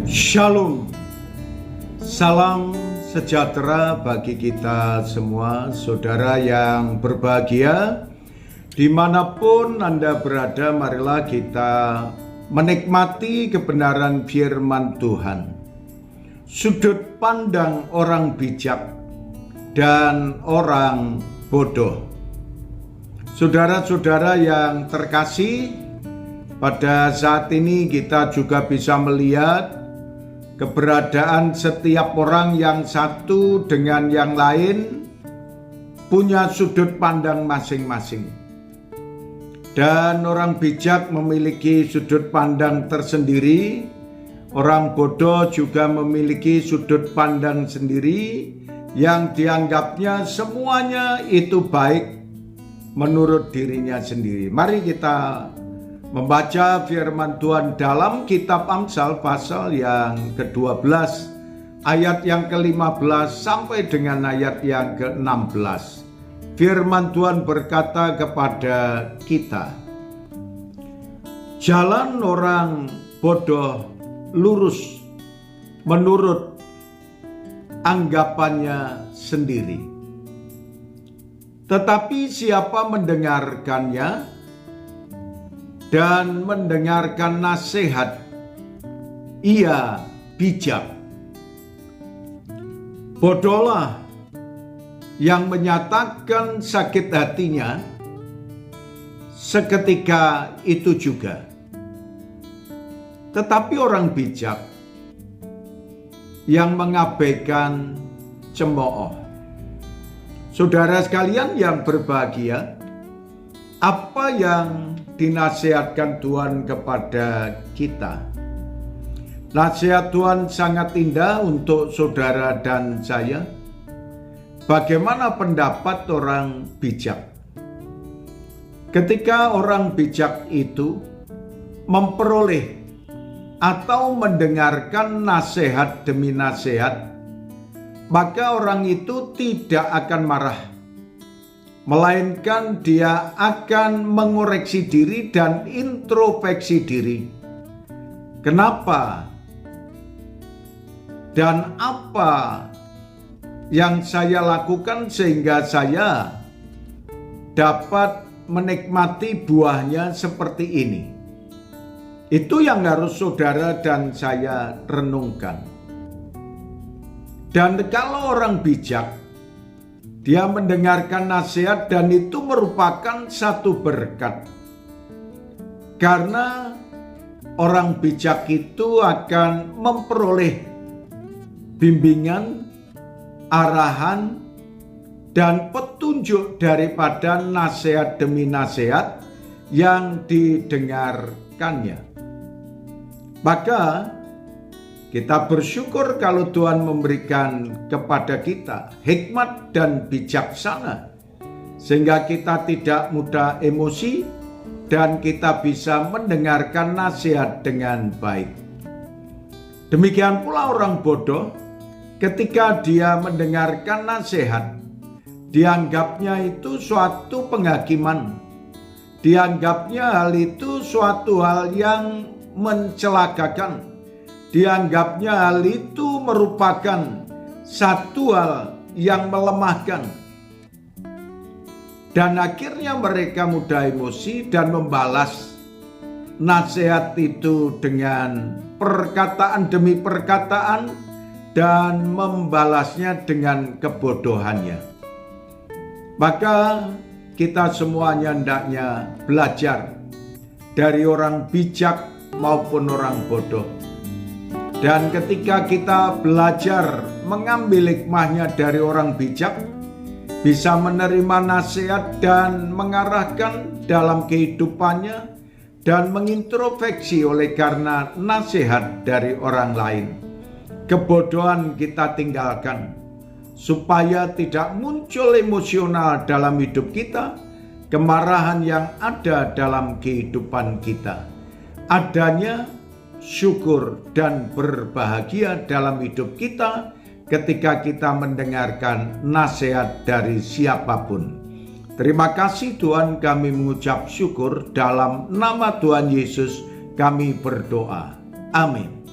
Shalom, salam sejahtera bagi kita semua, saudara yang berbahagia. Dimanapun Anda berada, marilah kita menikmati kebenaran firman Tuhan. Sudut pandang orang bijak dan orang bodoh. Saudara-saudara yang terkasih, pada saat ini kita juga bisa melihat keberadaan setiap orang yang satu dengan yang lain punya sudut pandang masing-masing. Dan orang bijak memiliki sudut pandang tersendiri, orang bodoh juga memiliki sudut pandang sendiri yang dianggapnya semuanya itu baik menurut dirinya sendiri. Mari kita membaca firman Tuhan dalam kitab Amsal pasal yang ke-12 ayat yang ke-15 sampai dengan ayat yang ke-16. Firman Tuhan berkata kepada kita, jalan orang bodoh lurus menurut anggapannya sendiri, tetapi siapa mendengarkannya dan mendengarkan nasihat, ia bijak. Bodohlah yang menyatakan sakit hatinya seketika itu juga. Tetapi orang bijak yang mengabaikan cemooh. Saudara sekalian yang berbahagia, apa yang dinasihatkan Tuhan kepada kita? Nasihat Tuhan sangat indah untuk saudara dan saya. Bagaimana pendapat orang bijak? Ketika orang bijak itu memperoleh atau mendengarkan nasihat demi nasihat, maka orang itu tidak akan marah, melainkan dia akan mengoreksi diri dan introspeksi diri. Kenapa dan apa yang saya lakukan sehingga saya dapat menikmati buahnya seperti ini? Itu yang harus saudara dan saya renungkan. Dan kalau orang bijak, dia mendengarkan nasihat dan itu merupakan satu berkat. Karena orang bijak itu akan memperoleh bimbingan, arahan, dan petunjuk daripada nasihat demi nasihat yang didengarkannya. Maka kita bersyukur kalau Tuhan memberikan kepada kita hikmat dan bijaksana, sehingga kita tidak mudah emosi dan kita bisa mendengarkan nasihat dengan baik. Demikian pula orang bodoh, ketika dia mendengarkan nasihat, dianggapnya itu suatu penghakiman, dianggapnya hal itu suatu hal yang mencelakakan, dianggapnya hal itu merupakan satu hal yang melemahkan. Dan akhirnya mereka mudah emosi dan membalas nasihat itu dengan perkataan demi perkataan dan membalasnya dengan kebodohannya. Maka kita semuanya hendaknya belajar dari orang bijak maupun orang bodoh. Dan ketika kita belajar mengambil hikmahnya dari orang bijak, bisa menerima nasihat dan mengarahkan dalam kehidupannya dan mengintrospeksi oleh karena nasihat dari orang lain. Kebodohan kita tinggalkan supaya tidak muncul emosional dalam hidup kita, kemarahan yang ada dalam kehidupan kita. Adanya syukur dan berbahagia dalam hidup kita ketika kita mendengarkan nasihat dari siapapun. Terima kasih Tuhan, kami mengucap syukur dalam nama Tuhan Yesus kami berdoa. Amin.